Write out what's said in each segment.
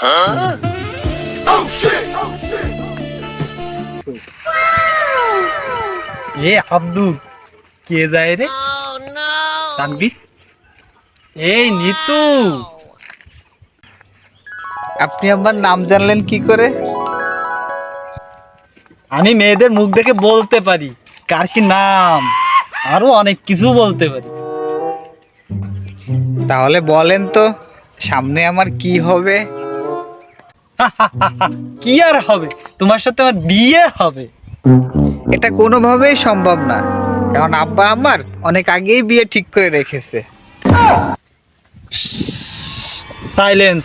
এ আব্দুল কে যায় রে? তানবি এই নিতু, আপনি আমার নাম জানলেন কি করে? আমি মেয়েদের মুখ দেখে বলতে পারি কার কি নাম, আরো অনেক কিছু বলতে পারি। তাহলে বলেন তো সামনে আমার কি হবে? কি আর হবে, তোমার সাথে আমার বিয়ে হবে। এটা কোনোভাবেই সম্ভব না, কারণ আব্বা আমার অনেক আগেই বিয়ে ঠিক করে রেখেছে। সাইলেন্স।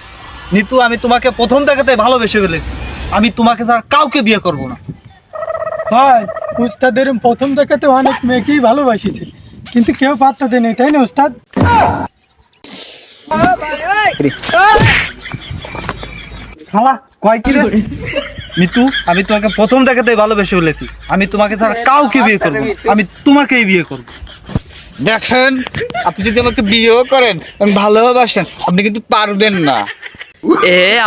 নিতু, আমি তোমাকে প্রথম দেখাতে ভালোবেসে ফেলেছি, আমি তোমাকে ছাড়া কাউকে বিয়ে করব না। ভাই, উস্তাদের প্রথম দেখাতে অনেক মেয়েকেই ভালোবাসিছে, কিন্তু কেউ পাত্তা দেয়নি, তাই না উস্তাদ? শালা কয় কি রে? নিতু, আমি তোমাকে প্রথম দেখাতে ভালোবেসে ফেলেছি, আমি তোমাকে ছাড়া কাউকে বিয়ে করব না, আমি তোমাকেই বিয়ে করব। দেখেন, আপনি যদি আমাকে বিয়েও করেন এবং ভালোবাসেন, আপনি কিন্তু পারবেন না।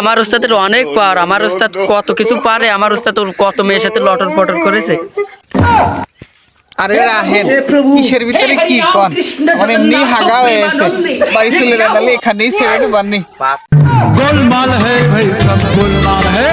আমার ওস্তাদের অনেক পার, আমার ওস্তাদ কত কিছু পারে, আমার ওস্তাদ কত মেয়ের সাথে লটর পটর করেছে। আরে রাহেন, কিসের ভিতরে কি কোন? আমার এমনি হাগা হয়ে আছে, বাড়ি চলে যান, নাহলে এখানেই ছেড়ে দেবানি। গোলমাল হে ভাই, সব গোলমাল হে।